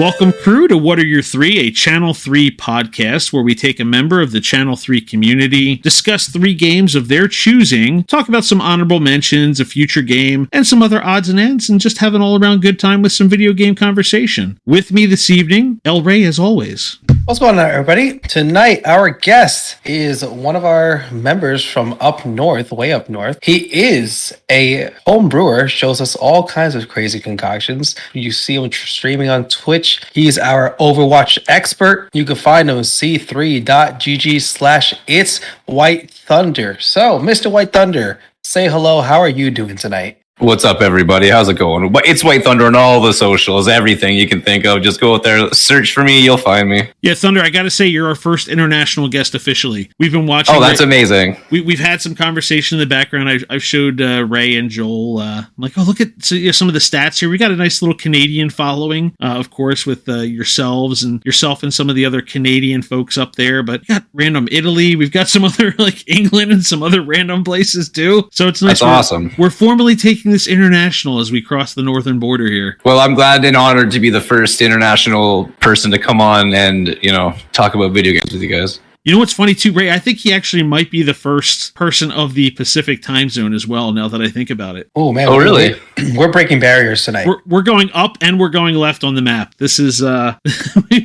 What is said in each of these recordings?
Welcome, crew, to What Are Your Three, a Channel 3 podcast where we take a member of the Channel 3 community, discuss 3 games of their choosing, talk about some honorable mentions, a future game, and some other odds and ends, and just have an all-around good time with some video game conversation. With me this evening, El Rey, as always. What's going on, everybody? Tonight, our guest is one of our members from up north, way up north. He is a home brewer, shows us all kinds of crazy concoctions. You see him streaming on Twitch. He's our Overwatch expert. You can find him at c3.gg/itswhitethunder. So, Mr. White Thunder, say hello. How are you doing tonight? What's up, everybody? How's it going? It's White Thunder on all the socials, everything you can think of. Just go out there, search for me, you'll find me. Yeah, Thunder, I gotta say, you're our first international guest officially. We've been watching... Oh, that's amazing. We've had some conversation in the background. I've showed Ray and Joel, I'm like, oh, look at some of the stats here. We got a nice little Canadian following, of course, with yourself and some of the other Canadian folks up there, but we got random Italy. We've got some other, like, England and some other random places, too. So it's nice. That's awesome. We're formally taking this international as we cross the northern border here. Well, I'm glad and honored to be the first international person to come on and, talk about video games with you guys. You know what's funny too, Ray? I think he actually might be the first person of the Pacific time zone as well, now that I think about it. Oh, man. Oh, really? We're breaking barriers tonight. We're going up and we're going left on the map. This is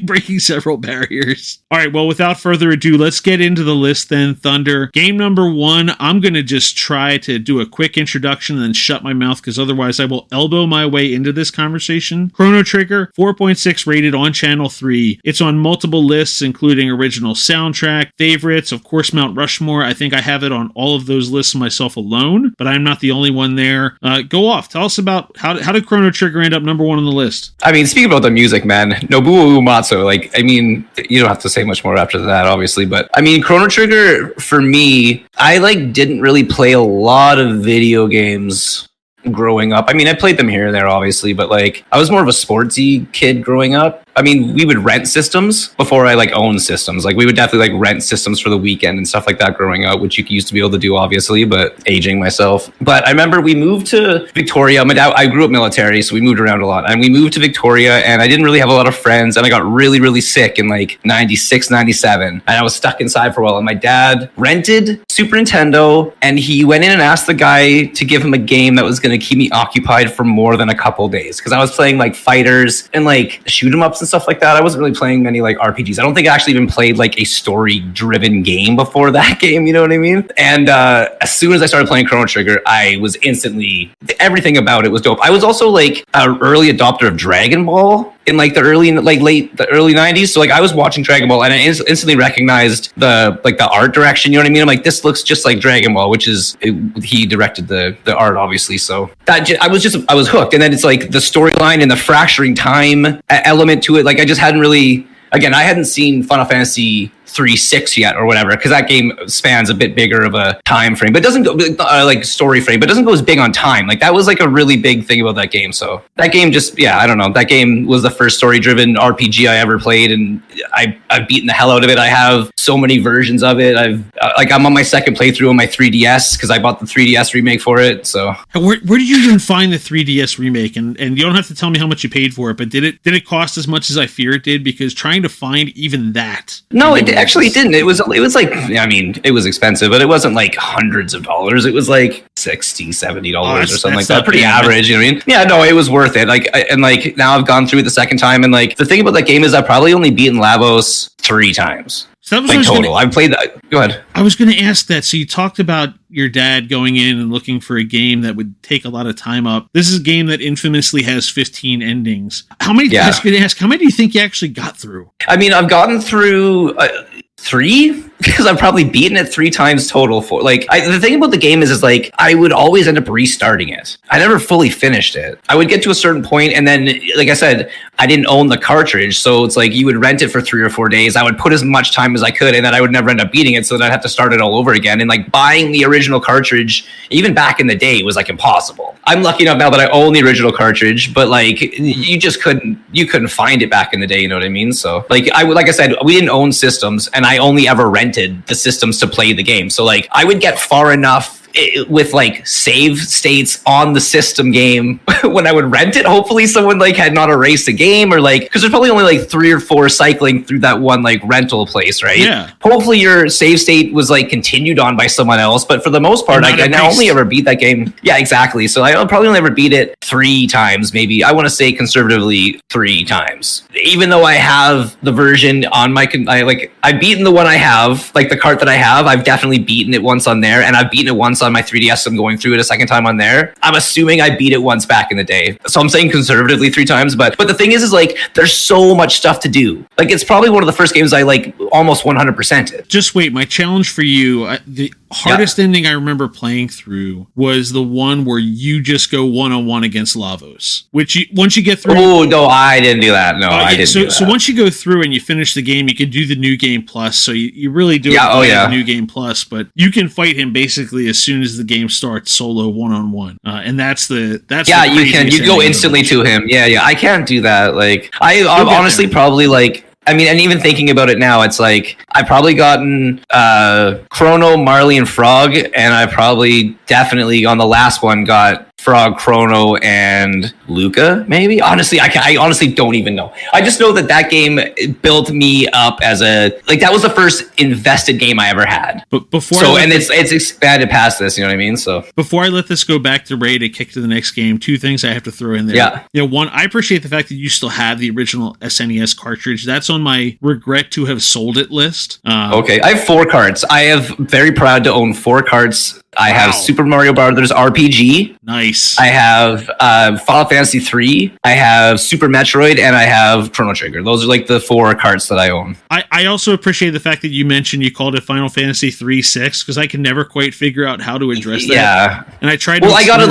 breaking several barriers. All right, well, without further ado, let's get into the list then, Thunder. Game number 1, I'm going to just try to do a quick introduction and then shut my mouth, because otherwise I will elbow my way into this conversation. Chrono Trigger, 4.6 rated on Channel 3. It's on multiple lists, including original soundtrack, favorites, of course, Mount Rushmore. I think I have it on all of those lists myself alone, but I'm not the only one there. Go off. Tell us about how did Chrono Trigger end up number 1 on the list? I mean, speaking about the music, man, Nobuo Uematsu, you don't have to say much more after that, obviously, but I mean, Chrono Trigger, for me, I didn't really play a lot of video games growing up. I mean, I played them here and there, obviously, but I was more of a sportsy kid growing up. I mean, we would rent systems before I owned systems. We would definitely rent systems for the weekend and stuff like that growing up, which you used to be able to do, obviously, but aging myself. But I remember we moved to Victoria. My dad, I grew up military, so we moved around a lot. And we moved to Victoria, and I didn't really have a lot of friends, and I got really, really sick in 96, 97. And I was stuck inside for a while. And my dad rented Super Nintendo, and he went in and asked the guy to give him a game that was going to keep me occupied for more than a couple days. Because I was playing fighters and shoot 'em ups and stuff like that. I wasn't really playing many RPGs. I don't think I actually even played a story driven game before that game, you know what I mean? And as soon as I started playing Chrono Trigger, I was instantly, everything about it was dope. I was also an early adopter of Dragon Ball in the early the early 90s. So I was watching Dragon Ball and I instantly recognized the art direction, you know what I mean? I'm like, this looks just like Dragon Ball, which is he directed the art, obviously. So that I was hooked. And then it's the storyline and the fracturing time element to it. I just hadn't really, again, I hadn't seen Final Fantasy 3-6 yet or whatever, because that game spans a bit bigger of a time frame, but doesn't go story frame, but doesn't go as big on time. That was a really big thing about that game. So that game just, I don't know, that game was the first story driven RPG I ever played, and I've beaten the hell out of it. I have so many versions of it. I'm on my second playthrough on my 3DS because I bought the 3DS remake for it. So where did you even find the 3DS remake? And you don't have to tell me how much you paid for it, but did it cost as much as I fear it did? Because trying to find even that. No, it actually didn't. It was it was expensive, but it wasn't hundreds of dollars. It was $60, $70 or something like that. Pretty average, you know what I mean? Yeah, no, it was worth it. Now I've gone through it the second time, and the thing about that game is I've probably only beaten Lavos 3 times. So that was total. I've played that. Go ahead. I was going to ask that. So you talked about your dad going in and looking for a game that would take a lot of time up. This is a game that infamously has 15 endings. How many? Yeah. I was going to ask, how many do you think you actually got through? I mean, I've gotten through 3 because I've probably beaten it 3 times total. For the thing about the game is I would always end up restarting it. I never fully finished it. I would get to a certain point, and then, like I said, I didn't own the cartridge, so it's you would rent it for 3 or 4 days. I would put as much time as I could, and then I would never end up beating it, so then I'd have to start it all over again. And buying the original cartridge, even back in the day, was impossible. I'm lucky enough now that I own the original cartridge, but you just couldn't find it back in the day. You know what I mean? So like I said, we didn't own systems, and I only ever rented the systems to play the game. So I would get far enough with like save states on the system game when I would rent it. Hopefully someone like had not erased the game, or like, because there's probably only like 3 or 4 cycling through that one like rental place, right? Yeah. Hopefully your save state was like continued on by someone else, but for the most part, I only ever beat that game. Yeah, exactly. So I probably only ever beat it 3 times, maybe. I want to say conservatively 3 times. Even though I have the version on my, I've beaten the one I have, like the cart that I have. I've definitely beaten it once on there, and I've beaten it once on my 3DS. I'm going through it a second time on there. I'm assuming I beat it once back in the day, so I'm saying conservatively 3 times. But the thing is like there's so much stuff to do. Like it's probably one of the first games I like almost 100%. Just wait, my challenge for you, the hardest ending I remember playing through was the one where you just go one-on-one against Lavos, which once you get through. Oh no, I didn't do that. No, I didn't. So once you go through and you finish the game, you can do the new game plus. So you really do the new game plus, but you can fight him basically as soon as the game starts, solo one-on-one, and that's you go instantly to him. Yeah, I can't do that. Like I'm honestly probably like. I mean, and even thinking about it now, it's like I've probably gotten Chrono, Marley, and Frog, and I probably definitely on the last one got Frog, Chrono, and Luca, maybe? Honestly, I honestly don't even know. I just know that game built me up as that was the first invested game I ever had. But before it's expanded past this, you know what I mean? So before I let this go back to Ray to kick to the next game, 2 things I have to throw in there. Yeah. One, I appreciate the fact that you still have the original SNES cartridge. That's on my regret to have sold it list. Okay, I have 4 carts. I am very proud to own 4 carts. I have Super Mario Brothers RPG. Nice. I have Final Fantasy 3. I have Super Metroid, and I have Chrono Trigger. Those are like the 4 carts that I own. I also appreciate the fact that you mentioned you called it Final Fantasy 3-6, because I can never quite figure out how to address that. Yeah. And I tried. Well, I got it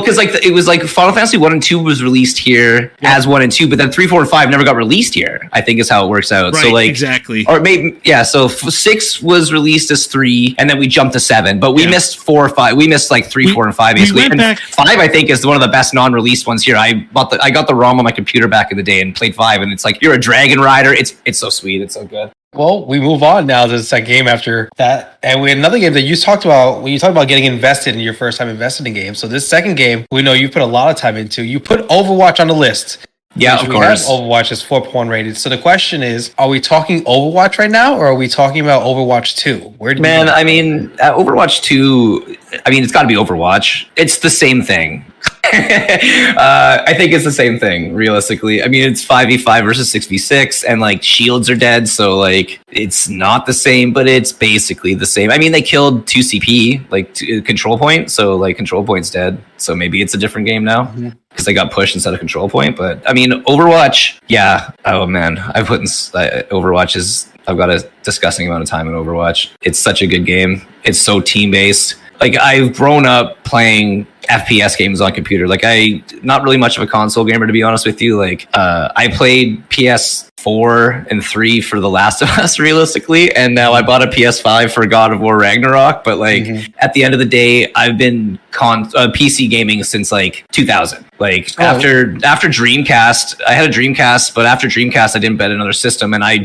because like it was like Final Fantasy 1 and 2 was released here as 1 and 2, but then 3, 4, and 5 never got released here. I think is how it works out. Right, so like exactly. Or maybe So 6 was released as 3, and then we jumped to 7. But we missed 4 or 5. We missed like 3, 4, and 5 basically. And 5 I think is one of the best non-released ones here. I got the ROM on my computer back in the day and played 5, and it's like you're a dragon rider. It's so sweet. It's so good. Well, we move on now to the second game after that. And we had another game that you talked about when you talked about getting invested in your first time invested in games. So this second game, we know you put a lot of time into. You put Overwatch on the list. Yeah, of course. Overwatch is 4.1 rated. So the question is, are we talking Overwatch right now, or are we talking about Overwatch 2? I mean, Overwatch 2, I mean, it's got to be Overwatch. It's the same thing. I think it's the same thing, realistically. I mean, it's 5v5 versus 6v6, and like shields are dead, so like it's not the same, but it's basically the same. I mean, they killed 2 CP, like control point, so like control point's dead. So maybe it's a different game now because they got pushed instead of control point. But I mean, Overwatch, yeah. Oh man, I've got a disgusting amount of time in Overwatch. It's such a good game. It's so team based. Like I've grown up playing FPS games on computer. Like not really much of a console gamer, to be honest with you. Like I played PS4 and 3 for The Last of Us realistically, and now I bought a PS5 for God of War Ragnarok. But like at the end of the day, I've been PC gaming since like 2000. Like after Dreamcast, I had a Dreamcast, but after Dreamcast, I didn't bet another system, and I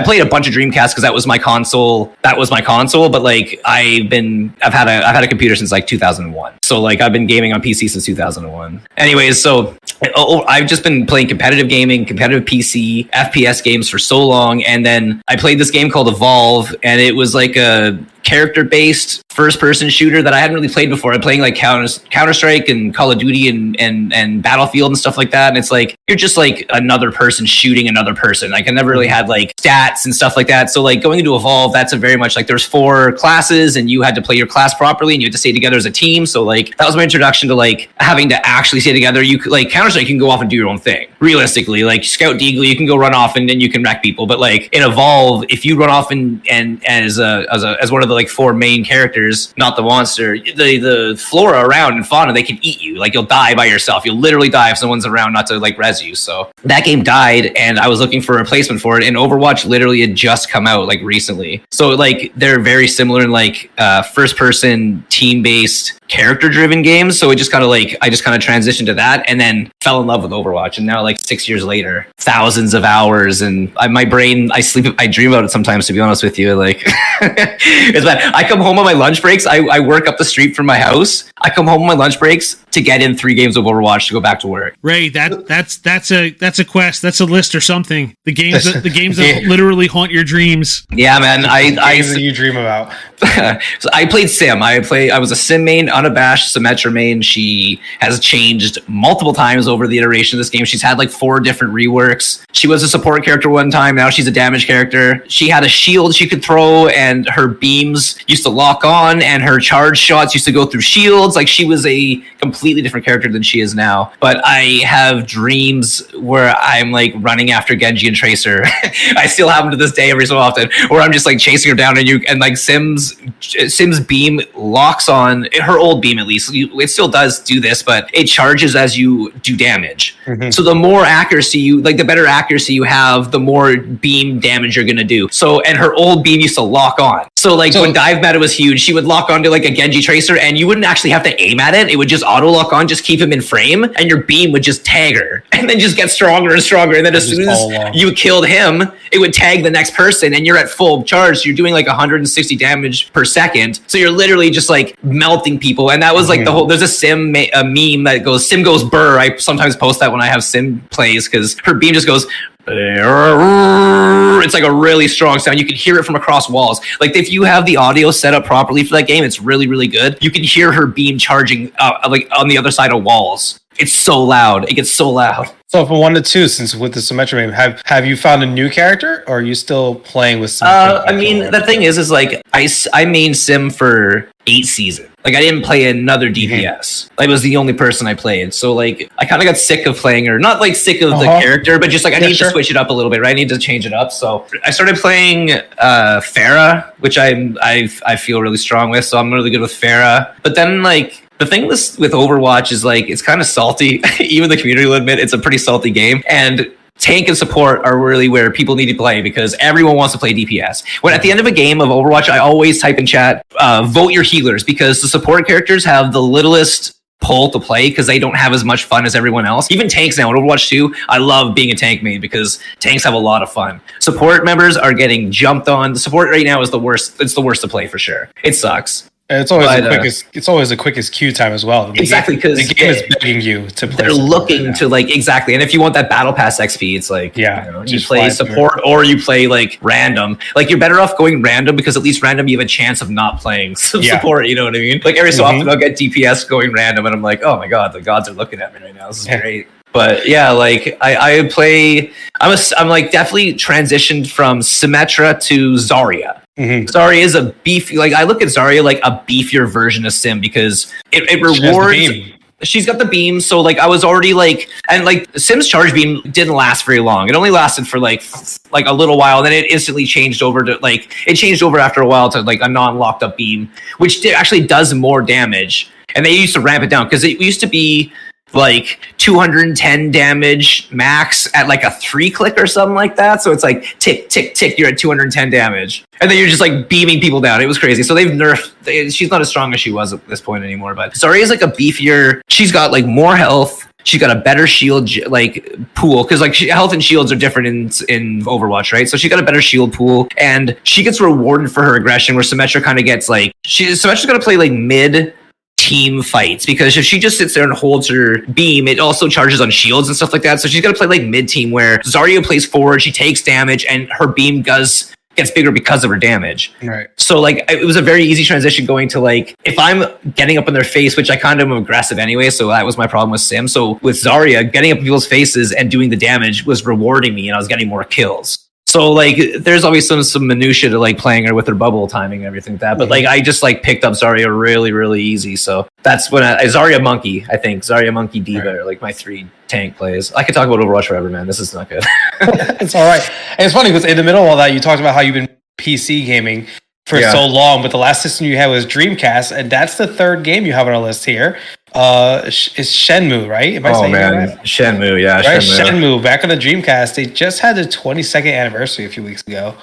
played a bunch of Dreamcast because that was my console. But like I've had a computer since like 2001. So like I've been gaming on PC since 2001. Anyways, so I've just been playing competitive gaming, competitive PC, FPS games for so long, and then I played this game called Evolve, and it was like a character-based first-person shooter that I hadn't really played before. I'm playing like Counter-Strike and Call of Duty and Battlefield and stuff like that, and it's like you're just like another person shooting another person. Like I never really had like stats and stuff like that. So like going into Evolve, that's a very much like there's 4 classes, and you had to play your class properly, and you had to stay together as a team. So like that was my introduction to like having to actually stay together. You could like Counter-Strike, you can go off and do your own thing. Realistically, like Scout Deagle, you can go run off and then you can wreck people. But like in Evolve, if you run off and as one of the like 4 main characters, not the monster, the flora around and fauna, they can eat you. Like you'll die by yourself. You'll literally die if someone's around not to like res you. So that game died, and I was looking for a replacement for it. And Overwatch literally had just come out like recently. So like they're very similar in like first person team based character driven games. So it just kind of like I just kind of transitioned to that, and then fell in love with Overwatch. And now like 6 years later, thousands of hours, and my brain, I dream about it sometimes, to be honest with you. Like, it's bad. I come home on my lunch breaks. I work up the street from my house. I come home on my lunch breaks to get in 3 games of Overwatch to go back to work. Ray, that's a quest. That's a list or something. The games that literally haunt your dreams. Yeah, man. You dream about. So I played Sim. I was a Sim main, unabashed Symmetra main. She has changed multiple times over the iteration of this game. She's had like 4 different reworks. She was a support character one time. Now she's a damage character. She had a shield she could throw, and her beams used to lock on, and her charge shots used to go through shields. Like, she was a completely different character than she is now. But I have dreams where I'm like running after Genji and Tracer. I still have them to this day every so often, where I'm just like chasing her down, and like Sim's beam locks on, her old beam at least. It still does do this, but it charges as you do damage. Mm-hmm. So the more accuracy the better accuracy you have, the more beam damage you're gonna do. So, and her old beam used to lock on. So when dive meta was huge, she would lock onto like a Genji Tracer, and you wouldn't actually have to aim at it. It would just auto lock on, just keep him in frame, and your beam would just tag her, and then just get stronger and stronger. And then as soon as you killed him, it would tag the next person, and you're at full charge. So you're doing like 160 damage per second. So you're literally just like melting people. And that was like there's a Sim a meme that goes, Sim goes burr. I sometimes post that when I have Sim plays, because her beam just goes, it's like a really strong sound. You can hear it from across walls. Like, if you have the audio set up properly for that game, it's really, really good. You can hear her beam charging like on the other side of walls. It's so loud. It gets so loud. So from 1 to 2, since with the Symmetra game, have you found a new character, or are you still playing with Symmetra? I mean, the thing is like I main Sim for 8 seasons. Like, I didn't play another DPS. I was the only person I played. So like, I kind of got sick of playing her. Not like sick of the character, but just like I need to switch it up a little bit, right? I need to change it up. So I started playing Pharah, which I feel really strong with. So I'm really good with Pharah. But then like, the thing with Overwatch is like, it's kind of salty. Even the community will admit it's a pretty salty game. And tank and support are really where people need to play, because everyone wants to play DPS. When at the end of a game of Overwatch, I always type in chat, vote your healers, because the support characters have the littlest pull to play, because they don't have as much fun as everyone else. Even tanks now in Overwatch 2, I love being a tank main because tanks have a lot of fun. Support members are getting jumped on. The support right now is the worst. It's the worst to play for sure. It sucks. It's always the quickest queue time as well. Exactly, because the game is begging you to play. They're looking to like, exactly, and if you want that battle pass XP, it's like, you play support or you play like random. Like, you're better off going random, because at least random you have a chance of not playing support. You know what I mean? Like, every so often I'll get DPS going random, and I'm like, oh my god, the gods are looking at me right now. This is great. But yeah, like I play. I'm like definitely transitioned from Symmetra to Zarya. Zarya is a beefy, like, I look at Zarya like a beefier version of Sim, because it rewards. She's got the beam, so like I was already like, and like Sim's charge beam didn't last very long. It only lasted for like a little while. Then it instantly changed over to like, it changed over after a while to like a non-locked up beam, which actually does more damage. And they used to ramp it down, because it used to be like 210 damage max at like a 3-click or something like that. So it's like tick, tick, tick, you're at 210 damage. And then you're just like beaming people down. It was crazy. So they've nerfed, she's not as strong as she was at this point anymore. But Zarya is like a beefier, she's got like more health. She's got a better shield like pool, because like health and shields are different in Overwatch, right? So she got a better shield pool, and she gets rewarded for her aggression, where Symmetra kind of gets like, Symmetra's got to play like mid team fights, because if she just sits there and holds her beam, it also charges on shields and stuff like that. So she's got to play like mid team, where Zarya plays forward, she takes damage, and her beam gets bigger because of her damage. Right. So like, it was a very easy transition going to like, if I'm getting up in their face, which I kind of am aggressive anyway, so that was my problem with Sim. So with Zarya, getting up in people's faces and doing the damage was rewarding me, and I was getting more kills. So like, there's always some minutia to like playing her with her bubble timing and everything like that. But like, I just like picked up Zarya really, really easy. So that's when Zarya Monkey, I think Zarya Monkey Diva are like my 3 tank plays. I could talk about Overwatch forever, man. This is not good. It's all right. And it's funny, because in the middle of all that, you talked about how you've been PC gaming for so long, but the last system you had was Dreamcast, and that's the 3rd game you have on our list here. It's Shenmue, right? Am I saying that right? Shenmue, yeah. Right? Shenmue, back on the Dreamcast. They just had the 22nd anniversary a few weeks ago.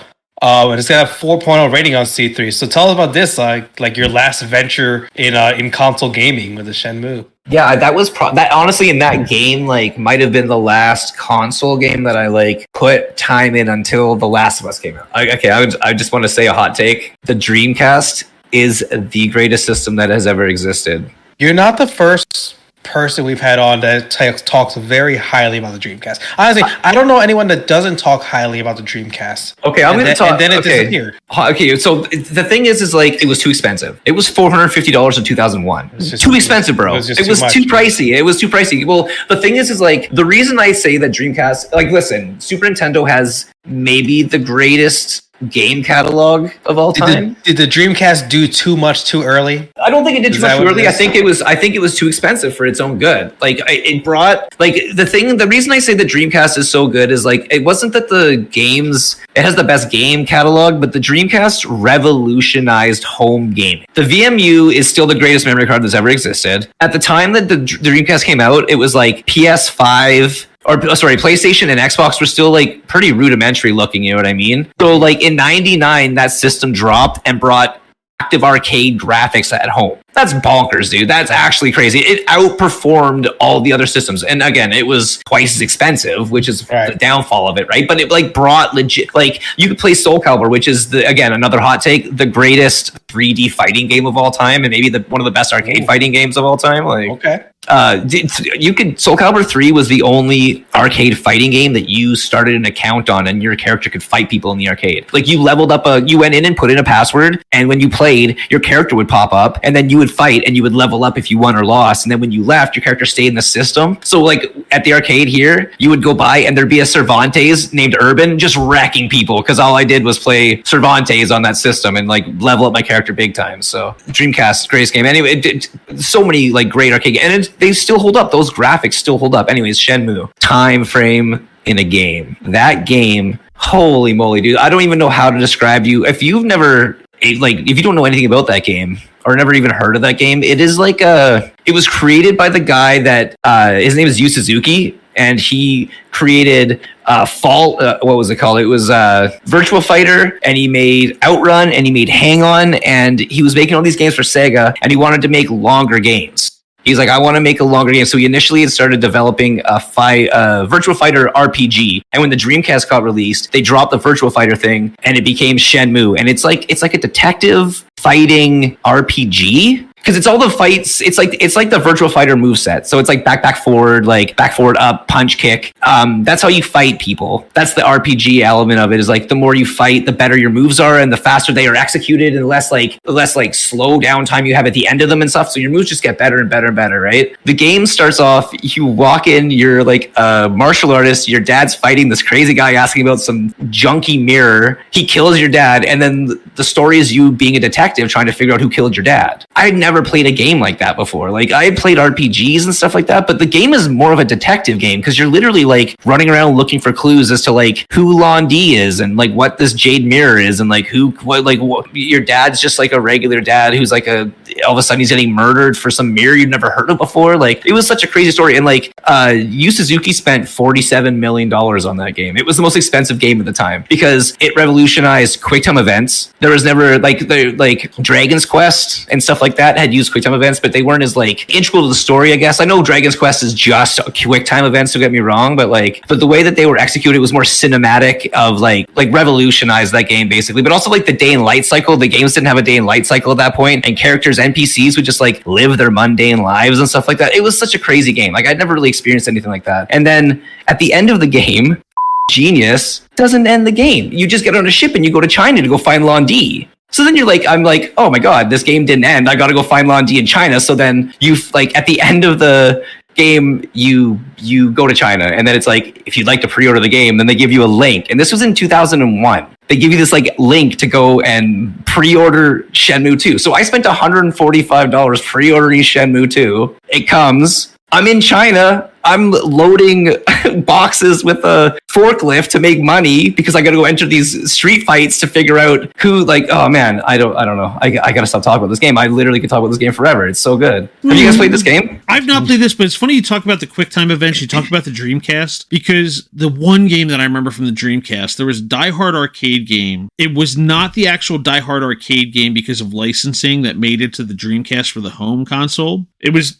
And it's got a 4.0 rating on C3. So tell us about this, like your last venture in console gaming with the Shenmue. Yeah, that was that honestly in that game like might have been the last console game that I like put time in until The Last of Us came out. I just want to say a hot take. The Dreamcast is the greatest system that has ever existed. You're not the first person we've had on that talks very highly about the Dreamcast. Honestly, I don't know anyone that doesn't talk highly about the Dreamcast. Okay, I'm going to talk. And then it disappeared. Okay, so the thing is like it was too expensive. It was $450 in 2001. Too expensive, bro. It was too pricey. It was too pricey. Well, the thing is like the reason I say that Dreamcast, like, listen, Super Nintendo has maybe the greatest game catalog of all time. Did the Dreamcast do too much too early? I don't think it did too much too early. I think it was too expensive for its own good. Like it brought like the reason I say the Dreamcast is so good is like it wasn't that the games, it has the best game catalog, but the Dreamcast revolutionized home gaming. The VMU is still the greatest memory card that's ever existed. At the time that the Dreamcast came out, it was like PS5 PlayStation and Xbox were still like pretty rudimentary looking, you know what I mean? So like in 99, that system dropped and brought active arcade graphics at home. That's bonkers, dude. That's actually crazy. It outperformed all the other systems. And again, it was twice as expensive, which is the downfall of it, right? But it like brought legit, like you could play Soul Calibur, which is again, another hot take, the greatest 3D fighting game of all time. And maybe one of the best arcade fighting games of all time. Like, okay. Soul Calibur 3 was the only arcade fighting game that you started an account on and your character could fight people in the arcade. Like you leveled up you went in and put in a password, and when you played, your character would pop up, and then you would fight and you would level up if you won or lost. And then when you left, your character stayed in the system. So like at the arcade here, you would go by and there'd be a Cervantes named Urban just wrecking people because all I did was play Cervantes on that system and like level up my character big time. So Dreamcast, greatest game. Anyway, so many like great arcade games, and they still hold up. Those graphics still hold up. Anyways, Shenmue, time frame in a game. That game, holy moly, dude. I don't even know how to describe you. If you don't know anything about that game or never even heard of that game, it is like it was created by the guy that his name is Yu Suzuki, and he created what was it called? It was Virtua Fighter, and he made Outrun, and he made Hang On, and he was making all these games for Sega, and he wanted to make longer games. He's like, I want to make a longer game. So he initially had started developing a Virtua Fighter RPG. And when the Dreamcast got released, they dropped the Virtua Fighter thing and it became Shenmue. And it's like a detective fighting RPG. Because it's all the fights, it's like the Virtua Fighter moveset. So it's like back, forward, like back, forward, up, punch, kick. That's how you fight people. That's the RPG element of it, is like the more you fight, the better your moves are and the faster they are executed and the less slow down time you have at the end of them and stuff. So your moves just get better and better and better, right? The game starts off, you walk in, you're like a martial artist, your dad's fighting this crazy guy asking about some junky mirror. He kills your dad, and then the story is you being a detective trying to figure out who killed your dad. I'd never played a game like that before. Like I had played RPGs and stuff like that, but the game is more of a detective game because you're literally like running around looking for clues as to like who Lon D is and like what this jade mirror is and like what your dad's just like a regular dad who's like all of a sudden he's getting murdered for some mirror you've never heard of before. Like it was such a crazy story, and like Yu Suzuki spent $47 million on that game. It was the most expensive game at the time because it revolutionized QuickTime events. There was never like Dragon's Quest and stuff like that had used QuickTime events, but they weren't as like integral to the story, I guess. I know Dragon's Quest is just QuickTime events, don't get me wrong, but the way that they were executed was more cinematic, of like revolutionized that game basically. But also like the day and light cycle, the games didn't have a day and light cycle at that point, and characters, NPCs would just like live their mundane lives and stuff like that. It was such a crazy game. Like I'd never really experienced anything like that. And then at the end of the game, genius doesn't end the game. You just get on a ship and you go to China to go find Lon D. So then I'm like, oh my God, this game didn't end. I got to go find Lon D in China. So then you like at the end of the game, you go to China, and then it's like, if you'd like to pre-order the game, then they give you a link. And this was in 2001. They give you this like link to go and pre-order Shenmue 2. So I spent $145 pre-ordering Shenmue 2. It comes. I'm in China. I'm loading boxes with a forklift to make money because I got to go enter these street fights to figure out who, like, oh man, I don't know. I got to stop talking about this game. I literally could talk about this game forever. It's so good. Have you guys played this game? I've not played this, but it's funny you talk about the QuickTime events. You talk about the Dreamcast, because the one game that I remember from the Dreamcast, there was Die Hard arcade game. It was not the actual Die Hard arcade game because of licensing that made it to the Dreamcast for the home console.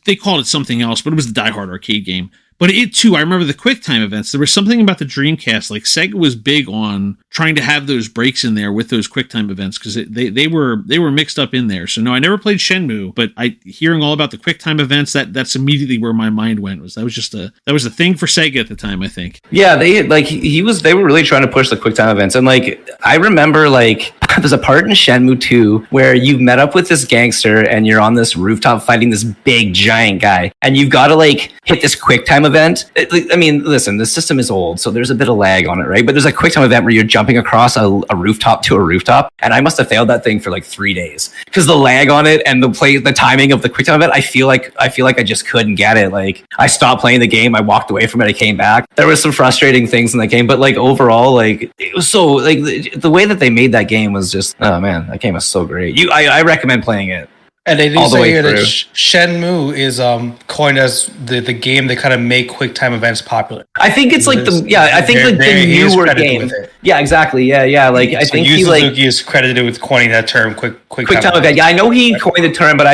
They called it something else, but it was the Die Hard arcade game. But it too, I remember the QuickTime events. There was something about the Dreamcast, like Sega was big on trying to have those breaks in there with those QuickTime events, because they were mixed up in there. So no, I never played Shenmue, but hearing all about the QuickTime events, that's immediately where my mind went. That was a thing for Sega at the time, I think. Yeah, they were really trying to push the QuickTime events, and like I remember like there's a part in Shenmue 2 where you've met up with this gangster and you're on this rooftop fighting this big giant guy, and you've got to like hit this QuickTime event. I mean, listen, the system is old, so there's a bit of lag on it, right? But there's a QuickTime event where you're jumping across a rooftop to a rooftop, and I must have failed that thing for like 3 days because the lag on it and the timing of the QuickTime event. I feel like I just couldn't get it. Like I stopped playing the game, I walked away from it, I came back. There was some frustrating things in that game, but like overall, like it was so like the way that they made that game was just, oh man, that game was so great. I recommend playing it. And they do say here that Shenmue is coined as the game that kind of make QuickTime events popular. I think it's like the newer game. Yeah, exactly. Yeah. Like I think Yu Suzuki is credited with coining that term, QuickTime event. Yeah, I know he coined the term, but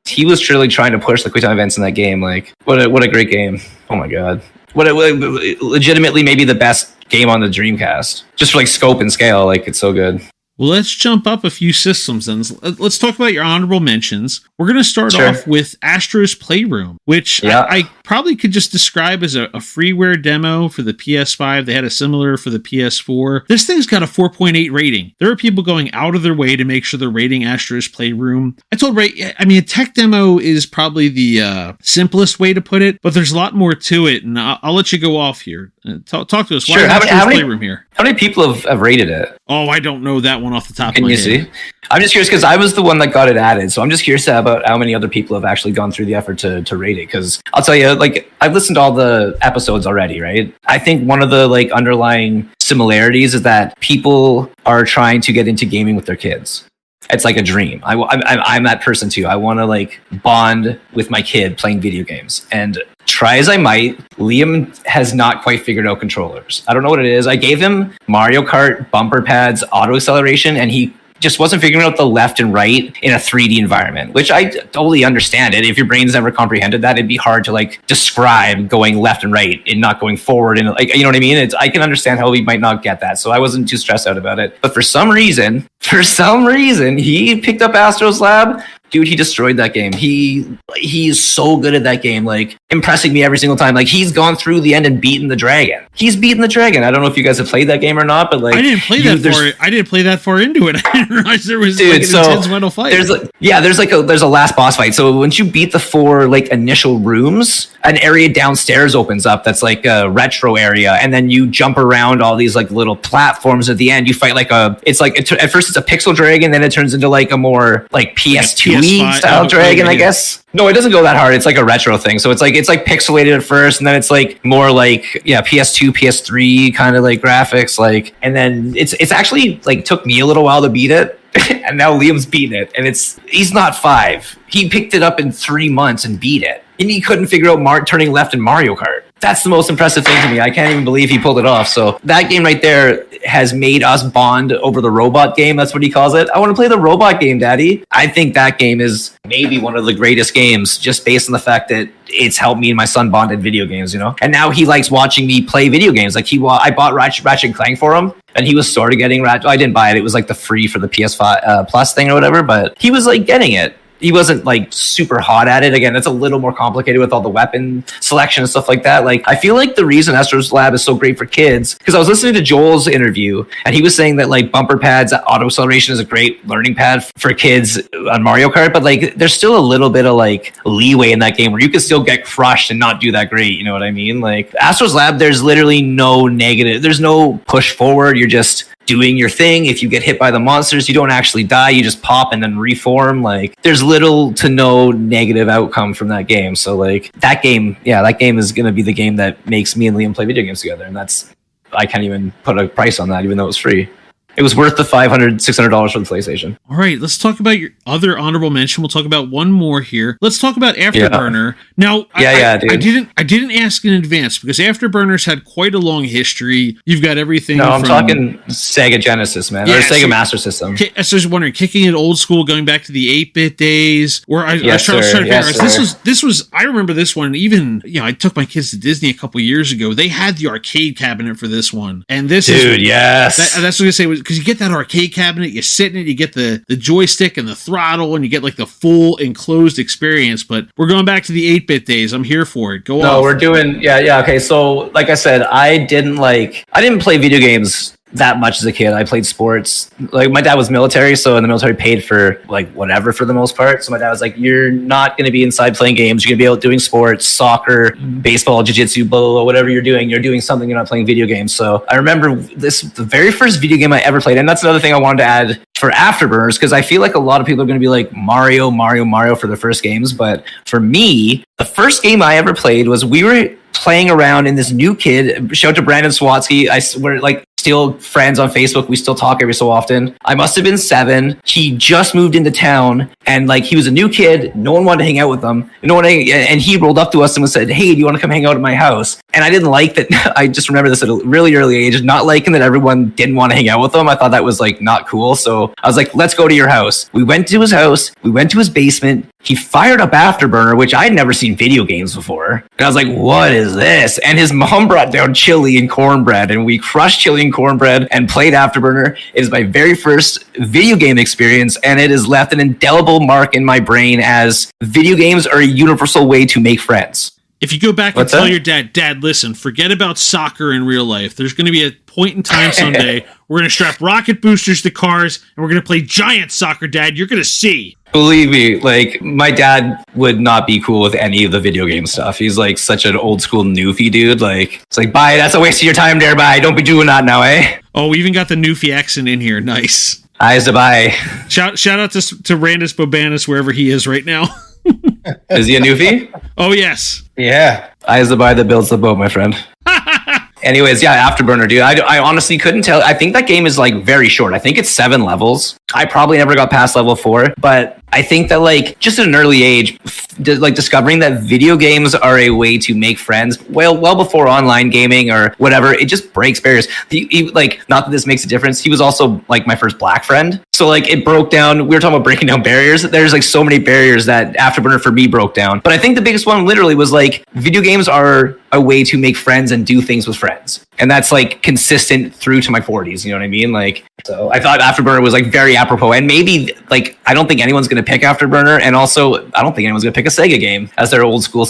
he was truly trying to push the QuickTime events in that game. Like what a great game. Oh my god. What legitimately maybe the best game on the Dreamcast. Just for like scope and scale, like it's so good. Well, let's jump up a few systems and let's talk about your honorable mentions. We're going to start off with Astro's Playroom, which I probably could just describe as a freeware demo for the PS5. They had a similar for the PS4. This thing's got a 4.8 rating. There are people going out of their way to make sure they're rating Astro's Playroom. I told Ray, I mean, a tech demo is probably the simplest way to put it, but there's a lot more to it, and I'll let you go off here. Talk to us. Sure. Why Astro's Playroom here? How many people have rated it? Oh, I don't know that one off the top of my head. Can you see? I'm just curious because I was the one that got it added, so I'm just curious about how many other people have actually gone through the effort to rate it. Because I'll tell you, like I've listened to all the episodes already, right? I think one of the like underlying similarities is that people are trying to get into gaming with their kids. It's like a dream. I'm that person too. I want to like bond with my kid playing video games. And try as I might, Liam has not quite figured out controllers. I don't know what it is. I gave him Mario Kart, bumper pads, auto acceleration, and he just wasn't figuring out the left and right in a 3D environment, which I totally understand it. If your brain's never comprehended that, it'd be hard to like describe going left and right and not going forward. And like, you know what I mean? I can understand how he might not get that. So I wasn't too stressed out about it. But for some reason, he picked up Astro's Lab. Dude, he destroyed that game. He's so good at that game, like impressing me every single time. Like he's gone through the end and beaten the dragon. He's beaten the dragon. I don't know if you guys have played that game or not, but like I didn't play that far into it. I didn't realize there was like an intense mental fight. There's a last boss fight. So once you beat the 4 like initial rooms, an area downstairs opens up that's like a retro area, and then you jump around all these like little platforms. At the end, you fight like at first it's a pixel dragon, then it turns into like a more like PS2 style dragon, I guess. No, it doesn't go that hard. It's like a retro thing. So it's like pixelated at first, and then it's like more like PS2, PS3 kind of like graphics, like, and then it's actually like took me a little while to beat it. And now Liam's beaten it, and he's not 5. He picked it up in 3 months and beat it. And he couldn't figure out turning left in Mario Kart. That's the most impressive thing to me. I can't even believe he pulled it off. So that game right there has made us bond over the robot game. That's what he calls it. I want to play the robot game, Daddy. I think that game is maybe one of the greatest games just based on the fact that it's helped me and my son bond in video games, you know? And now he likes watching me play video games. Like I bought Ratchet & Clank for him, and he was sort of getting Ratchet. I didn't buy it. It was like the free for the PS5 Plus thing or whatever, but he was like getting it. He wasn't like super hot at it. Again, it's a little more complicated with all the weapon selection and stuff like that. Like, I feel like the reason Astro's Lab is so great for kids, because I was listening to Joel's interview, and he was saying that like bumper pads, auto acceleration is a great learning pad for kids on Mario Kart, but like there's still a little bit of like leeway in that game where you can still get crushed and not do that great. You know what I mean? Like Astro's Lab, there's literally no negative. There's no push forward. You're just doing your thing. If you get hit by the monsters, you don't actually die. You just pop and then reform. Like, there's little to no negative outcome from that game. So like that game is going to be the game that makes me and Liam play video games together. And I can't even put a price on that, even though it was free. It was worth the $600 for the PlayStation. All right, let's talk about your other honorable mention. We'll talk about one more here. Let's talk about Afterburner. Now, dude. I didn't ask in advance because Afterburner's had quite a long history. You've got everything. No, I'm talking Sega Genesis, man, or Sega Master System. I was just wondering, kicking it old school, going back to the 8-bit days, where I was trying to figure out. This was. I remember this one. Even I took my kids to Disney a couple years ago. They had the arcade cabinet for this one, and this yes, that's what I was gonna say. Because you get that arcade cabinet, you sit in it, you get the joystick and the throttle, and you get like the full enclosed experience. But we're going back to the 8-bit days. I'm here for it. Go on. No, we're doing okay. So like I said, I didn't play video games that much as a kid. I played sports. Like, my dad was military, so in the military paid for like whatever for the most part. So my dad was like, you're not going to be inside playing games. You're going to be out doing sports, soccer, baseball, jiu-jitsu, blah, blah, blah, whatever you're doing something. You're not playing video games. So I remember the very first video game I ever played. And that's another thing I wanted to add for Afterburners, because I feel like a lot of people are going to be like Mario for their first games. But for me, the first game I ever played was, we were playing around, and this new kid, shout out to Brandon Swatsky, we're like still friends on Facebook. We still talk every so often. I must have been 7. He just moved into town, and like, he was a new kid. No one wanted to hang out with him. And he rolled up to us and said, hey, do you want to come hang out at my house? And I didn't like that. I just remember this at a really early age, not liking that everyone didn't want to hang out with him. I thought that was like not cool. So I was like, let's go to your house. We went to his house. We went to his basement. He fired up Afterburner, which I had never seen video games before. And I was like, what is this? And his mom brought down chili and cornbread, and we crushed chili and cornbread and played Afterburner. It is my very first video game experience, and it has left an indelible mark in my brain as video games are a universal way to make friends. If you go back and tell your dad, listen, forget about soccer in real life. There's going to be a point in time someday we're going to strap rocket boosters to cars, and we're going to play giant soccer, Dad. You're going to see. Believe me, like, my dad would not be cool with any of the video game stuff. He's like such an old school newfie dude. Like, it's like, bye, that's a waste of your time there, bye. Don't be doing that now, eh? Oh, we even got the newfie accent in here. Nice. Eyes to bye. Shout out to Randus Bobanus, wherever he is right now. Is he a newfie? Oh, yes. Yeah. Eyes the buy that builds the boat, my friend. Anyways, yeah, Afterburner, dude. I honestly couldn't tell. I think that game is like very short. I think it's 7 levels. I probably never got past level 4, but I think that like just at an early age, like discovering that video games are a way to make friends well before online gaming or whatever, it just breaks barriers. Like, not that this makes a difference. He was also like my first black friend. So like, it broke down. We were talking about breaking down barriers. There's like so many barriers that Afterburner for me broke down. But I think the biggest one literally was like, video games are a way to make friends and do things with friends. And that's like consistent through to my 40s. You know what I mean? Like, so I thought Afterburner was like very apropos. And maybe like, I don't think anyone's going to pick Afterburner. And also, I don't think anyone's going to pick a Sega game as their old school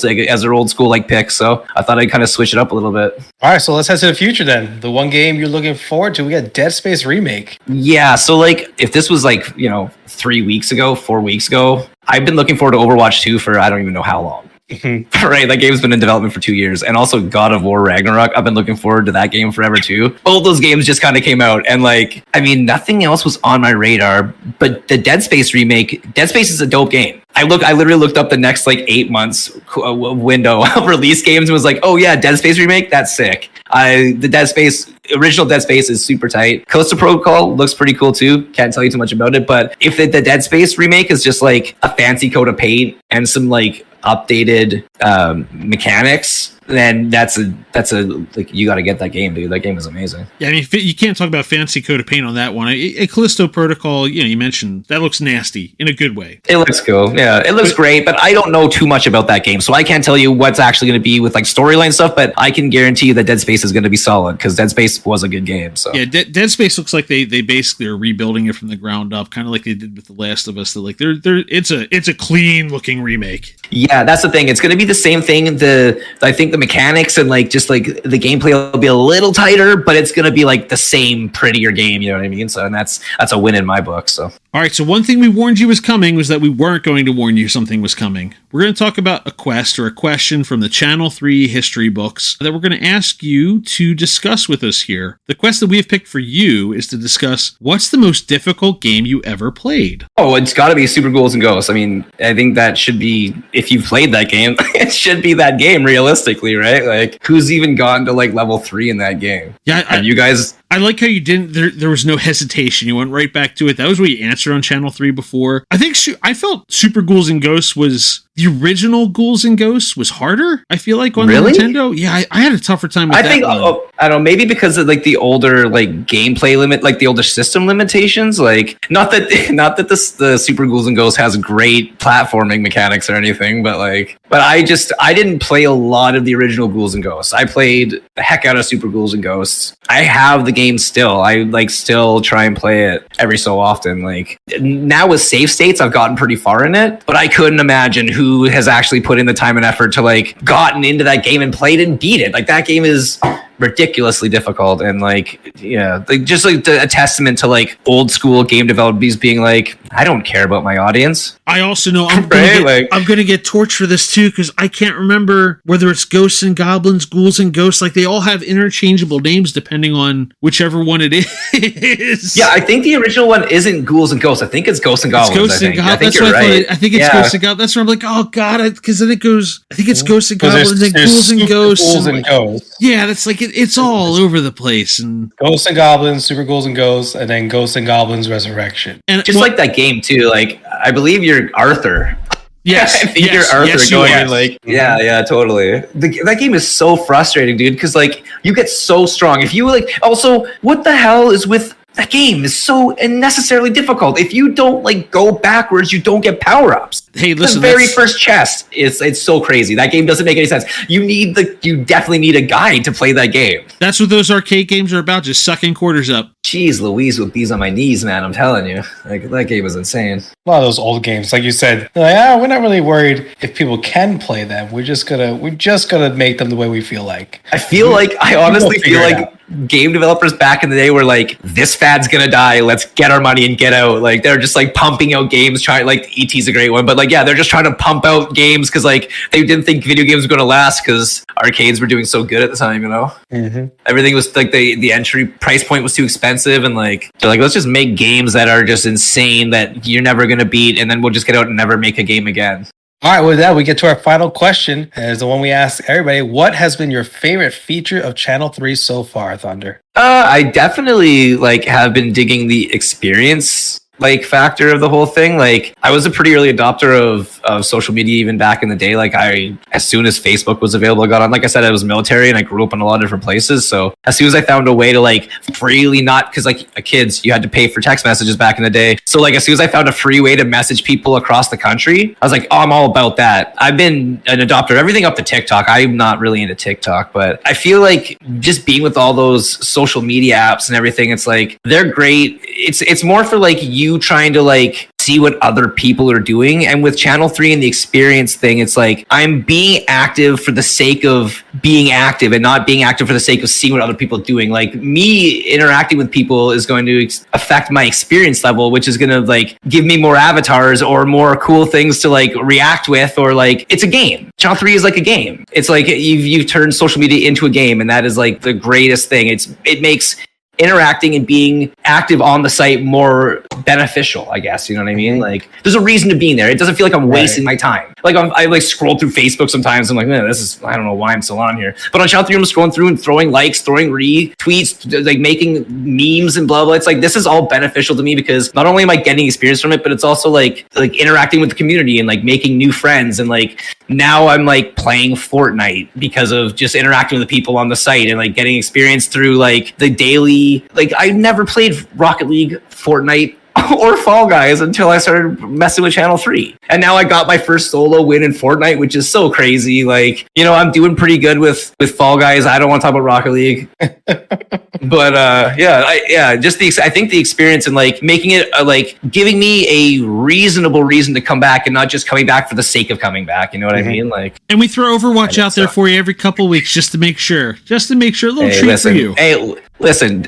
like pick. So I thought I'd kind of switch it up a little bit. All right, so let's head to the future then. The one game you're looking forward to, we got Dead Space Remake. Yeah, so like, if this was like, 4 weeks ago, I've been looking forward to Overwatch 2 for I don't even know how long. Right, that game's been in development for 2 years. And also God of War Ragnarok, I've been looking forward to that game forever too. Both those games just kind of came out, and like, I mean, nothing else was on my radar, but the Dead Space remake, Dead Space is a dope game. I literally looked up the next like 8 months window of release games and was like, oh yeah, Dead Space remake, that's sick. The original Dead Space is super tight. Callisto Protocol looks pretty cool too. Can't tell you too much about it, but if the Dead Space remake is just like a fancy coat of paint and some like updated mechanics, then that's a like, you got to get that game, dude. That game is amazing. Yeah, I mean, you can't talk about fancy coat of paint on that one. A Callisto Protocol, you mentioned that looks nasty in a good way. It looks cool. Yeah, it looks great, but I don't know too much about that game, so I can't tell you what's actually going to be with like storyline stuff. But I can guarantee you that Dead Space is going to be solid because Dead Space was a good game. So yeah, Dead Space looks like they basically are rebuilding it from the ground up, kind of like they did with The Last of Us. It's a clean looking remake. Yeah, that's the thing. It's going to be the same thing. I think the mechanics and like just like the gameplay will be a little tighter, but it's going to be like the same prettier game. You know what I mean? So, and that's a win in my book. So, All right, so one thing we warned you was coming was that we weren't going to warn you something was coming. We're going to talk about a quest or a question from the Channel 3 history books that we're going to ask you to discuss with us here. The quest that we have picked for you is to discuss what's the most difficult game you ever played. Oh, it's got to be Super Ghouls and Ghosts. I mean, I think that should be, if you've played that game, it should be that game realistically, right? Like, who's even gotten to like level 3 in that game? Yeah, have you guys... I like how you didn't. There was no hesitation. You went right back to it. That was what you answered on Channel 3 before. I felt Super Ghouls and Ghosts was the original Ghouls and Ghosts was harder. I feel like on Nintendo. Yeah, I had a tougher time with that. I think I don't know, maybe because of like the older like gameplay limit, like the older system limitations. Like not that the Super Ghouls and Ghosts has great platforming mechanics or anything, but I didn't play a lot of the original Ghouls and Ghosts. I played the heck out of Super Ghouls and Ghosts. I have the game still. I like still try and play it every so often. Like now with save states, I've gotten pretty far in it, but I couldn't imagine who has actually put in the time and effort to like gotten into that game and played and beat it. Like that game is ridiculously difficult, and like just like a testament to like old school game developers being like, I don't care about my audience. I also know I'm gonna get torched for this too, because I can't remember whether it's Ghosts and Goblins, Ghouls and Ghosts. Like they all have interchangeable names depending on whichever one it is. Yeah, I think the original one isn't Ghouls and Ghosts. I think it's Ghosts and Goblins. I think you're right. I think it's Ghosts and Goblins. That's where I'm like, oh god, because then it goes. I think it's Ghosts and Goblins and Ghouls and Ghosts. Ghouls and Ghosts. Yeah, that's like it's all over the place. And Ghosts and Goblins, Super Ghouls and Ghosts, and then Ghosts and Goblins Resurrection. And just like that game too. Like I believe you're Arthur. Yes, I think you're Arthur going in like, yeah, totally. That game is so frustrating, dude, because like you get so strong. If you like, also, what the hell is with that game is so unnecessarily difficult. If you don't like go backwards, you don't get power-ups. Hey, listen, the very first chest it's so crazy. That game doesn't make any sense. You definitely need a guide to play that game. That's what those arcade games are about, just sucking quarters up. Jeez Louise, with these on my knees, man, I'm telling you. Like that game is insane. A lot of those old games, like you said, like, we're not really worried if people can play them. We're just gonna make them the way we feel like. I honestly feel like game developers back in the day were like, this fad's gonna die, let's get our money and get out. Like they're just like pumping out games, trying, like ET's a great one, but like yeah, they're just trying to pump out games because like they didn't think video games were gonna last because arcades were doing so good at the time, you know. Everything was like the entry price point was too expensive, and like they're like, let's just make games that are just insane that you're never gonna beat, and then we'll just get out and never make a game again. All right, with that, we get to our final question, as the one we ask everybody. What has been your favorite feature of Channel 3 so far, Thunder? I definitely like have been digging the experience like factor of the whole thing. Like I was a pretty early adopter of social media even back in the day. Like as soon as Facebook was available, I got on. Like I said, I was military and I grew up in a lot of different places. So as soon as I found a way to like freely not, because like kids, you had to pay for text messages back in the day. So like as soon as I found a free way to message people across the country, I was like, oh, I'm all about that. I've been an adopter of everything up to TikTok. I'm not really into TikTok, but I feel like just being with all those social media apps and everything, it's like they're great. It's more for like you trying to like see what other people are doing. And with Channel 3 and the experience thing, it's like I'm being active for the sake of being active and not being active for the sake of seeing what other people are doing. Like me interacting with people is going to affect my experience level, which is going to like give me more avatars or more cool things to like react with, or like it's a game. Channel 3 is like a game. It's like you've turned social media into a game, and that is like the greatest thing. It makes interacting and being active on the site more beneficial, I guess. You know what I mean? Like there's a reason to being there. It doesn't feel like I'm wasting my time. Like I like scroll through Facebook sometimes. I'm like, man, I don't know why I'm still on here. But on Channel 3, I'm scrolling through and throwing likes, throwing retweets, like making memes and blah, blah. It's like, this is all beneficial to me because not only am I getting experience from it, but it's also like interacting with the community and like making new friends. And like now I'm like playing Fortnite because of just interacting with the people on the site and like getting experience through like the daily. Like I never played Rocket League, Fortnite, or Fall Guys until I started messing with Channel 3. And now I got my first solo win in Fortnite, which is so crazy. Like, you know, I'm doing pretty good with Fall Guys. I don't want to talk about Rocket League. But I think the experience and like making it like giving me a reasonable reason to come back and not just coming back for the sake of coming back. You know what I mean? Like, and we throw Overwatch out there for you every couple weeks just to make sure a little treat for you. Hey, Listen,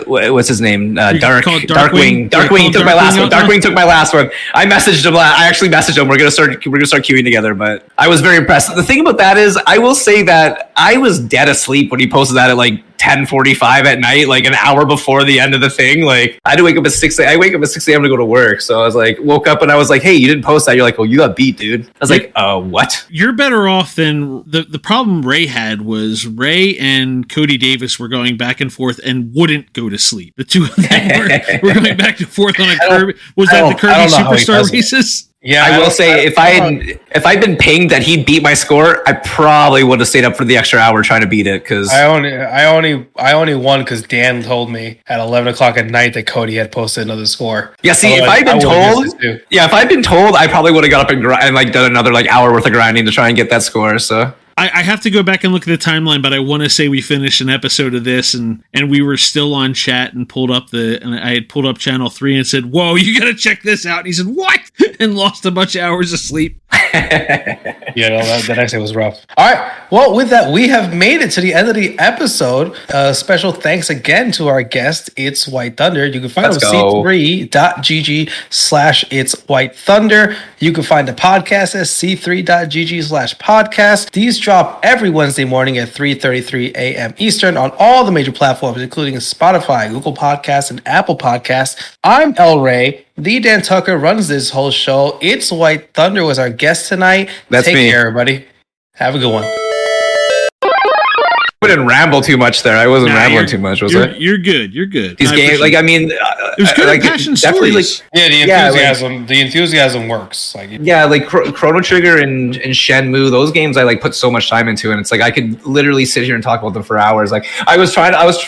what's his name? Darkwing. Darkwing took my last one. Darkwing took my last one. I messaged him. I actually messaged him. We're gonna start queuing together. But I was very impressed. The thing about that is, I will say that I was dead asleep when he posted that at like 10:45 at night, like an hour before the end of the thing. Like I had to wake up at 6 a.m. I wake up at 6 a.m. to go to work. So I was like, woke up and I was like, hey, you didn't post that. You're like, oh, you got beat, dude. I was like, what? You're better off than the problem Ray had was Ray and Cody Davis were going back and forth and wouldn't go to sleep. The two of them were going back and forth on a Kirby. Was that the Kirby Superstar races? Yeah, I will say if I'd been pinged that he beat my score, I probably would have stayed up for the extra hour trying to beat it. Because I only won because Dan told me at 11 o'clock at night that Cody had posted another score. Yeah, see, if I'd been told, I probably would have got up and like done another like hour worth of grinding to try and get that score. So. I have to go back and look at the timeline, but I want to say we finished an episode of this and we were still on chat and I had pulled up channel 3 and said, whoa, you got to check this out. And he said, what? And lost a bunch of hours of sleep. Yeah, no, the next day was rough. All right. Well, with that, we have made it to the end of the episode. Special thanks again to our guest, It's White Thunder. You can find us on c3.gg/itswhitethunder. You can find the podcast at c3.gg/podcast. These drop every Wednesday morning at 3:33 a.m. Eastern on all the major platforms, including Spotify, Google Podcasts, and Apple Podcasts. I'm El Ray. The Dan Tucker runs this whole show. It's White Thunder was our guest tonight. That's Take me. care, everybody. Have a good one. I didn't ramble too much there. I wasn't rambling too much, was it? You're good. You're good. These games, like, I mean, it was good, like, passion definitely, stories. like, The enthusiasm works. Like, yeah, like Chrono Trigger and Shenmue, those games I like put so much time into, and it's like I could literally sit here and talk about them for hours. Like I was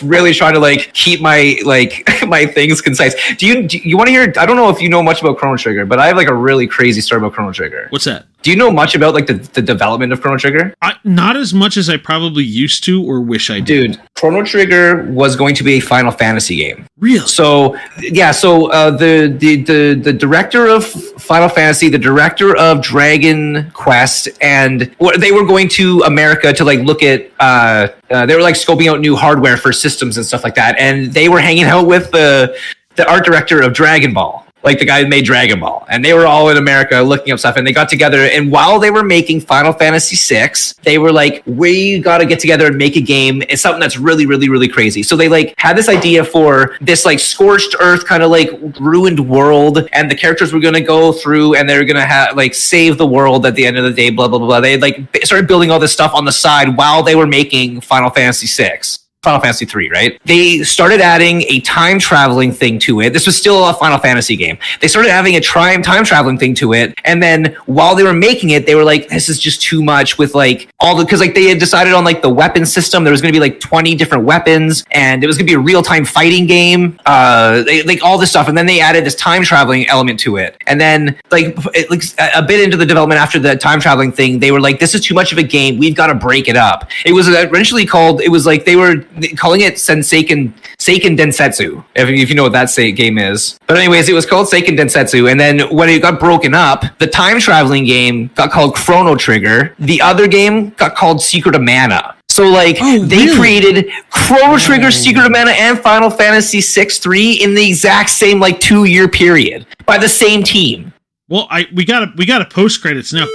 really trying to like keep my like my things concise. Do you want to hear? I don't know if you know much about Chrono Trigger, but I have like a really crazy story about Chrono Trigger. What's that? Do you know much about like the development of Chrono Trigger? Not as much as I probably used to or wish I did. Dude, Chrono Trigger was going to be a Final Fantasy game. Really? So yeah, the director of Final Fantasy, the director of Dragon Quest, and they were going to America to like look at. They were like scoping out new hardware for systems and stuff like that, and they were hanging out with the art director of Dragon Ball. Like the guy who made Dragon Ball, and they were all in America looking up stuff, and they got together, and while they were making Final Fantasy VI, they were like, we got to get together and make a game. It's something that's really, really, really crazy. So they like had this idea for this like scorched earth kind of like ruined world, and the characters were going to go through and they're going to have like save the world at the end of the day, blah, blah, blah, blah. They like started building all this stuff on the side while they were making Final Fantasy VI. Final Fantasy 3, right? They started adding a time traveling thing to it. This was still a Final Fantasy game. They started having a time traveling thing to it, and then while they were making it, they were like, "This is just too much." With like because like they had decided on like the weapon system. There was going to be like 20 different weapons, and it was going to be a real time fighting game. Like all this stuff, and then they added this time traveling element to it, and then like a bit into the development after the time traveling thing, they were like, "This is too much of a game. We've got to break it up." It was eventually called. It was like they were calling it Seiken Densetsu, if you know what that game is. But anyways, it was called Seiken Densetsu, and then when it got broken up, the time traveling game got called Chrono Trigger. The other game got called Secret of Mana. So like they created Chrono Trigger, Secret of Mana, and Final Fantasy 6-3 in the exact same like 2-year period by the same team. Well, we got a post credits now.